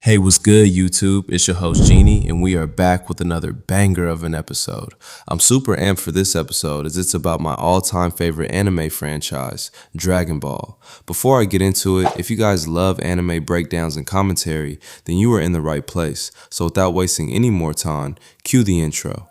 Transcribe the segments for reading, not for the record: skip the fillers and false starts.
Hey, what's good, YouTube? It's your host, Genie, and we are back with another banger of an episode. I'm super amped for this episode as it's about my all-time favorite anime franchise, Dragon Ball. Before I get into it, if you guys love anime breakdowns and commentary, then you are in the right place. So without wasting any more time, cue the intro.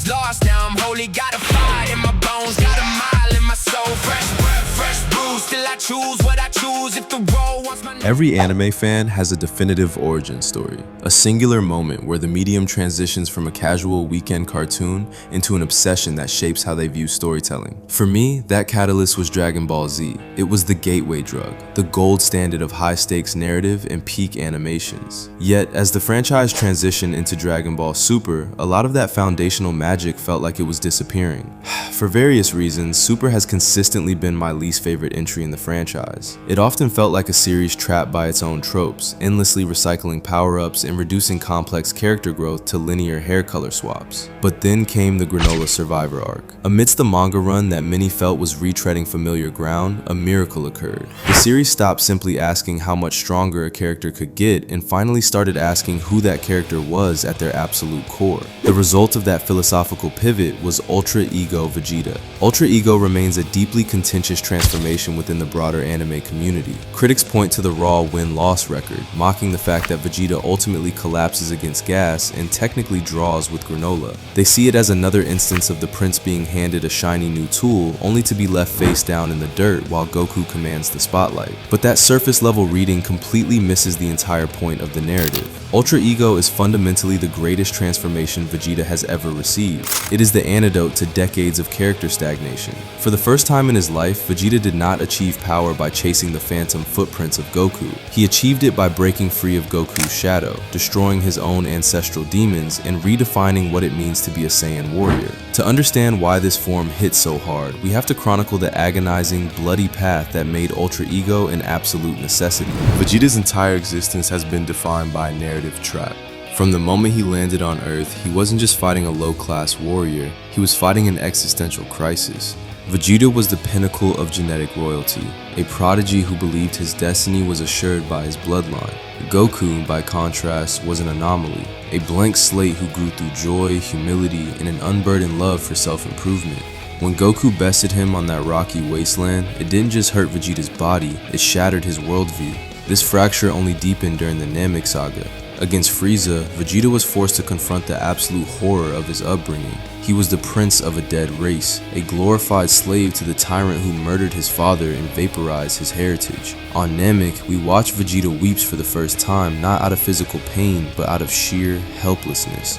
Lost, now I'm holy, got a fire in my bones, got a mile in my soul, fresh breath, fresh brew, still I choose what I choose if the role wants my... Every anime fan has a definitive origin story, a singular moment where the medium transitions from a casual weekend cartoon into an obsession that shapes how they view storytelling. For me, that catalyst was Dragon Ball Z. It was the gateway drug, the gold standard of high-stakes narrative and peak animations. Yet, as the franchise transitioned into Dragon Ball Super, a lot of that foundational magic felt like it was disappearing. For various reasons, Super has consistently been my least favorite entry in the franchise. It often felt like a series trapped by its own tropes, endlessly recycling power-ups and reducing complex character growth to linear hair color swaps. But then came the Granolah Survivor arc. Amidst the manga run that many felt was retreading familiar ground, a miracle occurred. The series stopped simply asking how much stronger a character could get and finally started asking who that character was at their absolute core. The result of that philosophical pivot was Ultra Ego Vegeta. Ultra Ego remains a deeply contentious transformation within the broader anime community. Critics point to the Raw win-loss record, mocking the fact that Vegeta ultimately collapses against Gas and technically draws with Granolah. They see it as another instance of the prince being handed a shiny new tool only to be left face down in the dirt while Goku commands the spotlight. But that surface level reading completely misses the entire point of the narrative. Ultra Ego is fundamentally the greatest transformation Vegeta has ever received. It is the antidote to decades of character stagnation. For the first time in his life, Vegeta did not achieve power by chasing the phantom footprints of Goku. He achieved it by breaking free of Goku's shadow, destroying his own ancestral demons, and redefining what it means to be a Saiyan warrior. To understand why this form hit so hard, we have to chronicle the agonizing, bloody path that made Ultra Ego an absolute necessity. Vegeta's entire existence has been defined by a narrative trap. From the moment he landed on Earth, he wasn't just fighting a low-class warrior, he was fighting an existential crisis. Vegeta was the pinnacle of genetic royalty, a prodigy who believed his destiny was assured by his bloodline. Goku, by contrast, was an anomaly, a blank slate who grew through joy, humility, and an unburdened love for self-improvement. When Goku bested him on that rocky wasteland, it didn't just hurt Vegeta's body, it shattered his worldview. This fracture only deepened during the Namek Saga. Against Frieza, Vegeta was forced to confront the absolute horror of his upbringing. He was the prince of a dead race, a glorified slave to the tyrant who murdered his father and vaporized his heritage. On Namek, we watch Vegeta weeps for the first time, not out of physical pain, but out of sheer helplessness.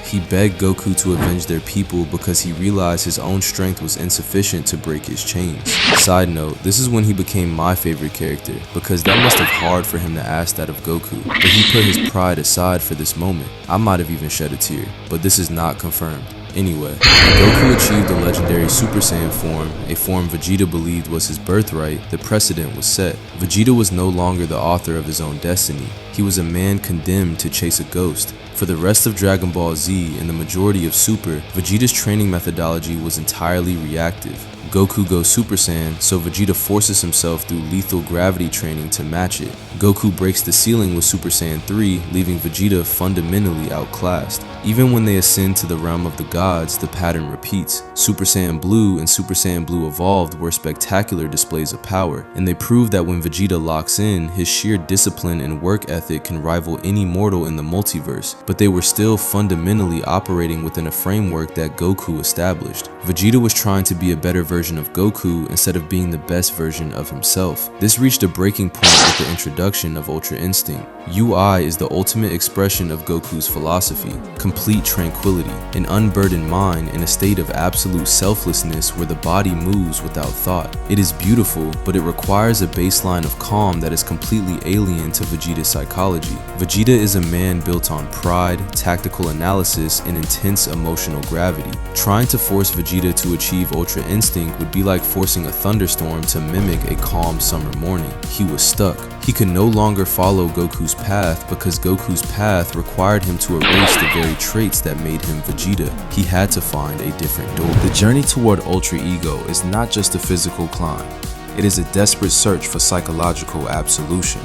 He begged Goku to avenge their people because he realized his own strength was insufficient to break his chains. Side note, this is when he became my favorite character, because that must have hard for him to ask that of Goku, but he put his pride aside for this moment. I might have even shed a tear, but this is not confirmed. Anyway, when Goku achieved the legendary Super Saiyan form, a form Vegeta believed was his birthright, the precedent was set. Vegeta was no longer the author of his own destiny. He was a man condemned to chase a ghost. For the rest of Dragon Ball Z and the majority of Super, Vegeta's training methodology was entirely reactive. Goku goes Super Saiyan, so Vegeta forces himself through lethal gravity training to match it. Goku breaks the ceiling with Super Saiyan 3, leaving Vegeta fundamentally outclassed. Even when they ascend to the realm of the gods, the pattern repeats. Super Saiyan Blue and Super Saiyan Blue Evolved were spectacular displays of power, and they prove that when Vegeta locks in, his sheer discipline and work ethic can rival any mortal in the multiverse, but they were still fundamentally operating within a framework that Goku established. Vegeta was trying to be a better version of Goku instead of being the best version of himself. This reached a breaking point with the introduction of Ultra Instinct. UI is the ultimate expression of Goku's philosophy. complete tranquility, an unburdened mind in a state of absolute selflessness where the body moves without thought. It is beautiful, but it requires a baseline of calm that is completely alien to Vegeta's psychology. Vegeta is a man built on pride, tactical analysis, and intense emotional gravity. Trying to force Vegeta to achieve Ultra Instinct would be like forcing a thunderstorm to mimic a calm summer morning. He was stuck. He could no longer follow Goku's path because Goku's path required him to erase the very traits that made him Vegeta. He had to find a different door. The journey toward Ultra Ego is not just a physical climb. It is a desperate search for psychological absolution.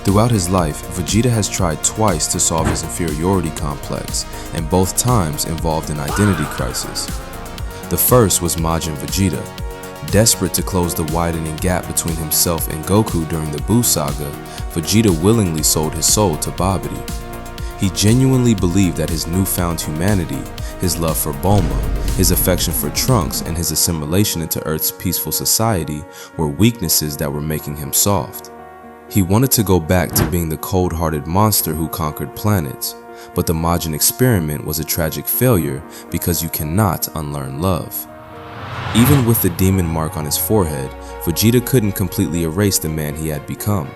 Throughout his life, Vegeta has tried twice to solve his inferiority complex, and both times involved an identity crisis. The first was Majin Vegeta. Desperate to close the widening gap between himself and Goku during the Buu saga, Vegeta willingly sold his soul to Babidi. He genuinely believed that his newfound humanity, his love for Bulma, his affection for Trunks, and his assimilation into Earth's peaceful society were weaknesses that were making him soft. He wanted to go back to being the cold-hearted monster who conquered planets, but the Majin experiment was a tragic failure because you cannot unlearn love. Even with the demon mark on his forehead, Vegeta couldn't completely erase the man he had become.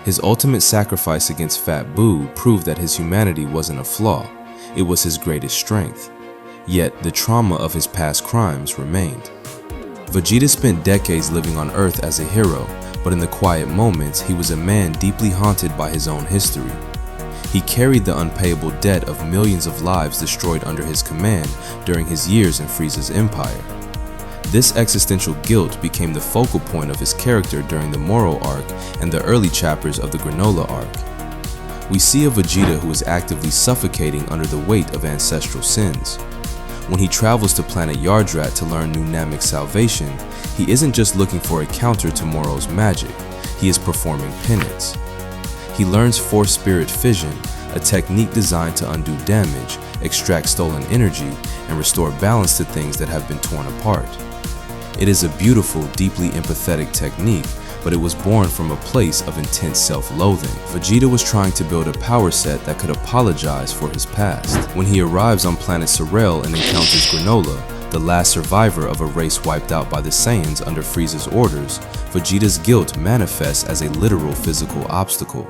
His ultimate sacrifice against Fat Buu proved that his humanity wasn't a flaw, it was his greatest strength. Yet, the trauma of his past crimes remained. Vegeta spent decades living on Earth as a hero, but in the quiet moments, he was a man deeply haunted by his own history. He carried the unpayable debt of millions of lives destroyed under his command during his years in Frieza's empire. This existential guilt became the focal point of his character during the Moro arc and the early chapters of the Granolah arc. We see a Vegeta who is actively suffocating under the weight of ancestral sins. When he travels to planet Yardrat to learn New Namek's salvation, he isn't just looking for a counter to Moro's magic, he is performing penance. He learns Force Spirit Fission, a technique designed to undo damage, extract stolen energy, and restore balance to things that have been torn apart. It is a beautiful, deeply empathetic technique, but it was born from a place of intense self-loathing. Vegeta was trying to build a power set that could apologize for his past. When he arrives on planet Sorel and encounters Granolah, the last survivor of a race wiped out by the Saiyans under Frieza's orders, Vegeta's guilt manifests as a literal physical obstacle.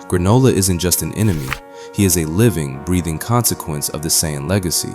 Granolah isn't just an enemy, he is a living, breathing consequence of the Saiyan legacy.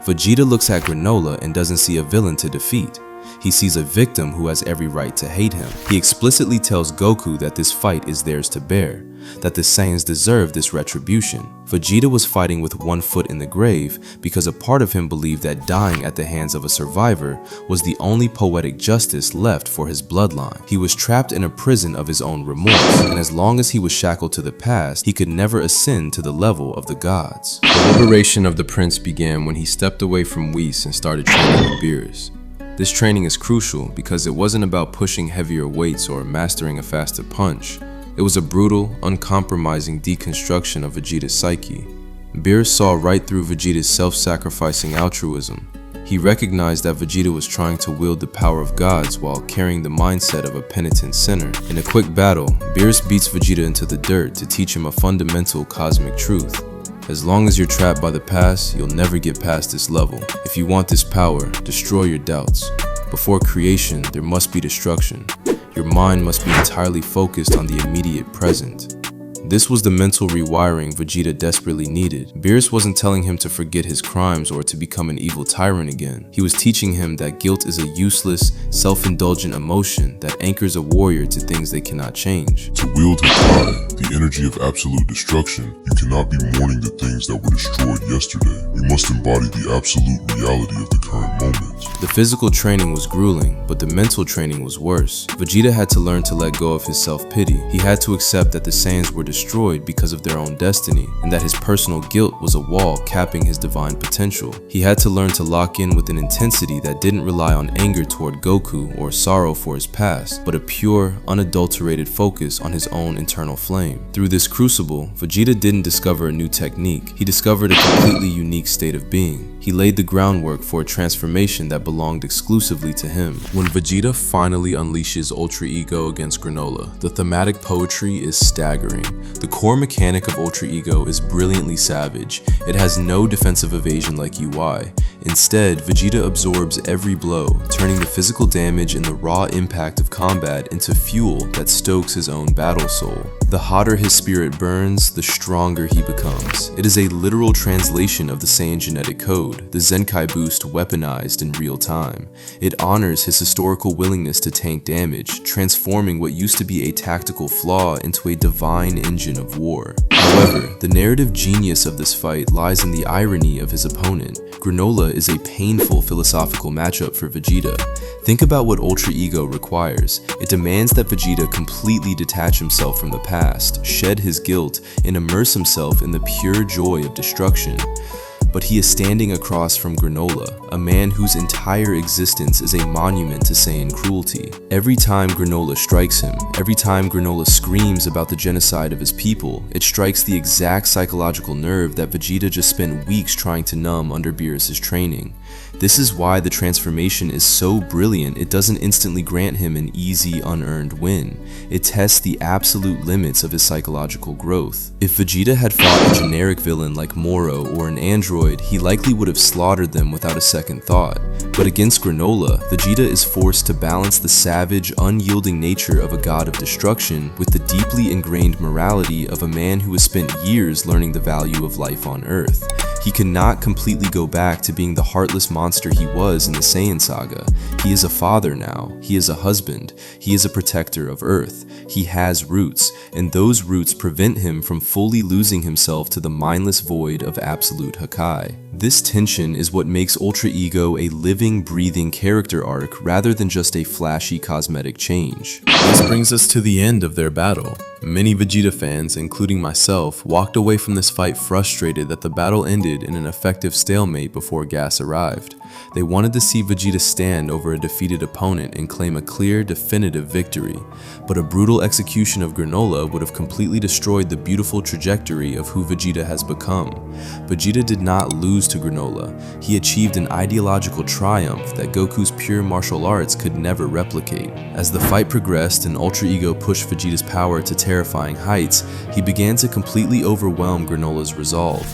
Vegeta looks at Granolah and doesn't see a villain to defeat. He sees a victim who has every right to hate him. He explicitly tells Goku that this fight is theirs to bear, that the Saiyans deserve this retribution. Vegeta was fighting with one foot in the grave because a part of him believed that dying at the hands of a survivor was the only poetic justice left for his bloodline. He was trapped in a prison of his own remorse, and as long as he was shackled to the past, he could never ascend to the level of the gods. The liberation of the prince began when he stepped away from Whis and started training with Beerus. This training is crucial because it wasn't about pushing heavier weights or mastering a faster punch. It was a brutal, uncompromising deconstruction of Vegeta's psyche. Beerus saw right through Vegeta's self-sacrificing altruism. He recognized that Vegeta was trying to wield the power of gods while carrying the mindset of a penitent sinner. In a quick battle, Beerus beats Vegeta into the dirt to teach him a fundamental cosmic truth. As long as you're trapped by the past, you'll never get past this level. If you want this power, destroy your doubts. Before creation, there must be destruction. Your mind must be entirely focused on the immediate present. This was the mental rewiring Vegeta desperately needed. Beerus wasn't telling him to forget his crimes or to become an evil tyrant again. He was teaching him that guilt is a useless, self-indulgent emotion that anchors a warrior to things they cannot change. To wield the tide, the energy of absolute destruction, you cannot be mourning the things that were destroyed yesterday. You must embody the absolute reality of the current moment. The physical training was grueling, but the mental training was worse. Vegeta had to learn to let go of his self-pity. He had to accept that the Saiyans were destroyed because of their own destiny, and that his personal guilt was a wall capping his divine potential. He had to learn to lock in with an intensity that didn't rely on anger toward Goku or sorrow for his past, but a pure, unadulterated focus on his own internal flame. Through this crucible, Vegeta didn't discover a new technique, he discovered a completely unique state of being. He He laid the groundwork for a transformation that belonged exclusively to him. When Vegeta finally unleashes Ultra Ego against Granolah, the thematic poetry is staggering. The core mechanic of Ultra Ego is brilliantly savage. It has no defensive evasion like UI. Instead, Vegeta absorbs every blow, turning the physical damage and the raw impact of combat into fuel that stokes his own battle soul. The hotter his spirit burns, the stronger he becomes. It is a literal translation of the Saiyan genetic code, the Zenkai boost weaponized in real time. It honors his historical willingness to tank damage, transforming what used to be a tactical flaw into a divine engine of war. However, the narrative genius of this fight lies in the irony of his opponent. Granolah is a painful philosophical matchup for Vegeta. Think about what Ultra Ego requires. It demands that Vegeta completely detach himself from the past, shed his guilt, and immerse himself in the pure joy of destruction. But he is standing across from Granolah, a man whose entire existence is a monument to Saiyan cruelty. Every time Granolah strikes him, every time Granolah screams about the genocide of his people, it strikes the exact psychological nerve that Vegeta just spent weeks trying to numb under Beerus' training. This is why the transformation is so brilliant it doesn't instantly grant him an easy, unearned win. It tests the absolute limits of his psychological growth. If Vegeta had fought a generic villain like Moro or an android, he likely would have slaughtered them without a second thought. But against Granolah, Vegeta is forced to balance the savage, unyielding nature of a god of destruction with the deeply ingrained morality of a man who has spent years learning the value of life on Earth. He cannot completely go back to being the heartless monster he was in the Saiyan Saga. He is a father now, he is a husband, he is a protector of Earth. He has roots, and those roots prevent him from fully losing himself to the mindless void of absolute Hakai. This tension is what makes Ultra Ego a living, breathing character arc rather than just a flashy cosmetic change. This brings us to the end of their battle. Many Vegeta fans, including myself, walked away from this fight frustrated that the battle ended in an effective stalemate before gas arrived. They wanted to see Vegeta stand over a defeated opponent and claim a clear, definitive victory, but a brutal execution of Granolah would have completely destroyed the beautiful trajectory of who Vegeta has become. Vegeta did not lose to Granolah. He achieved an ideological triumph that Goku's pure martial arts could never replicate. As the fight progressed and Ultra Ego pushed Vegeta's power to terrifying heights, he began to completely overwhelm Granolah's resolve.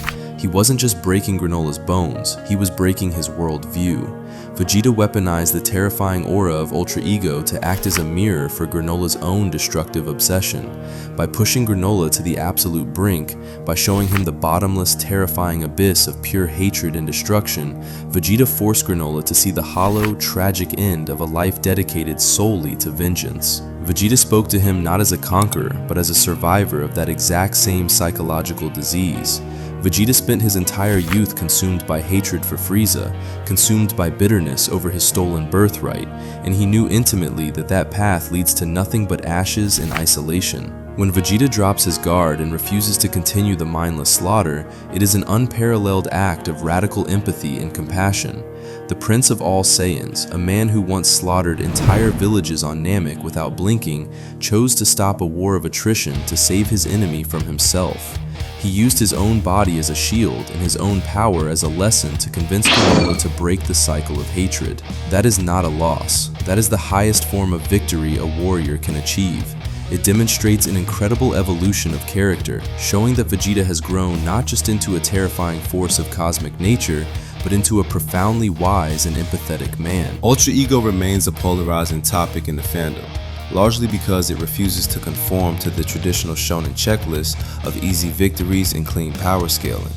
He wasn't just breaking Granolah's bones, he was breaking his worldview. Vegeta weaponized the terrifying aura of Ultra Ego to act as a mirror for Granolah's own destructive obsession. By pushing Granolah to the absolute brink, by showing him the bottomless, terrifying abyss of pure hatred and destruction, Vegeta forced Granolah to see the hollow, tragic end of a life dedicated solely to vengeance. Vegeta spoke to him not as a conqueror, but as a survivor of that exact same psychological disease. Vegeta spent his entire youth consumed by hatred for Frieza, consumed by bitterness over his stolen birthright, and he knew intimately that that path leads to nothing but ashes and isolation. When Vegeta drops his guard and refuses to continue the mindless slaughter, it is an unparalleled act of radical empathy and compassion. The Prince of all Saiyans, a man who once slaughtered entire villages on Namek without blinking, chose to stop a war of attrition to save his enemy from himself. He used his own body as a shield and his own power as a lesson to convince Granolah to break the cycle of hatred. That is not a loss. That is the highest form of victory a warrior can achieve. It demonstrates an incredible evolution of character, showing that Vegeta has grown not just into a terrifying force of cosmic nature, but into a profoundly wise and empathetic man. Ultra Ego remains a polarizing topic in the fandom, largely because it refuses to conform to the traditional shonen checklist of easy victories and clean power scaling.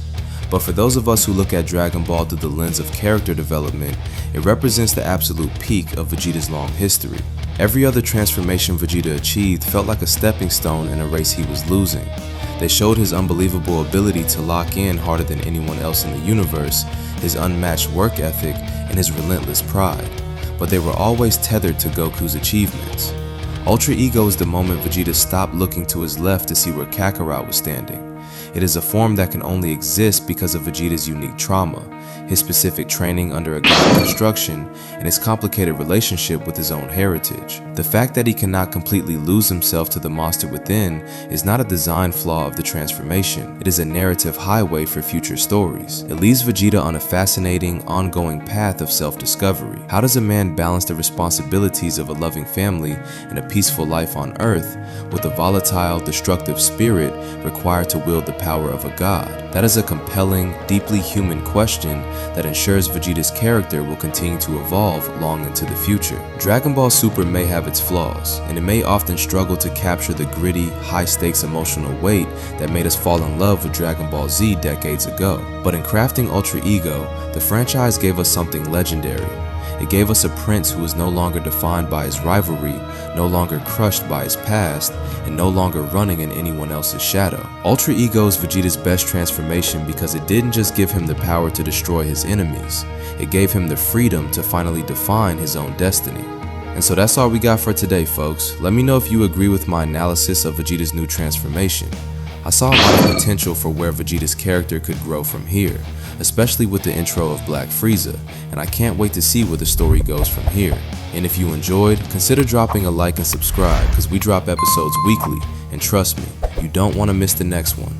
But for those of us who look at Dragon Ball through the lens of character development, it represents the absolute peak of Vegeta's long history. Every other transformation Vegeta achieved felt like a stepping stone in a race he was losing. They showed his unbelievable ability to lock in harder than anyone else in the universe, his unmatched work ethic, and his relentless pride. But they were always tethered to Goku's achievements. Ultra Ego is the moment Vegeta stopped looking to his left to see where Kakarot was standing. It is a form that can only exist because of Vegeta's unique trauma. his specific training under a god construction, and his complicated relationship with his own heritage. The fact that he cannot completely lose himself to the monster within is not a design flaw of the transformation, it is a narrative highway for future stories. It leaves Vegeta on a fascinating, ongoing path of self-discovery. How does a man balance the responsibilities of a loving family and a peaceful life on Earth with a volatile, destructive spirit required to wield the power of a god? That is a compelling, deeply human question that ensures Vegeta's character will continue to evolve long into the future. Dragon Ball Super may have its flaws, and it may often struggle to capture the gritty, high-stakes emotional weight that made us fall in love with Dragon Ball Z decades ago. But in crafting Ultra Ego, the franchise gave us something legendary. It gave us a prince who is no longer defined by his rivalry, no longer crushed by his past, and no longer running in anyone else's shadow. Ultra Ego is Vegeta's best transformation because it didn't just give him the power to destroy his enemies, it gave him the freedom to finally define his own destiny. And so that's all we got for today, folks. Let me know if you agree with my analysis of Vegeta's new transformation. I saw a lot of potential for where Vegeta's character could grow from here, especially with the intro of Black Frieza, and I can't wait to see where the story goes from here. And if you enjoyed, consider dropping a like and subscribe, because we drop episodes weekly, and trust me, you don't want to miss the next one.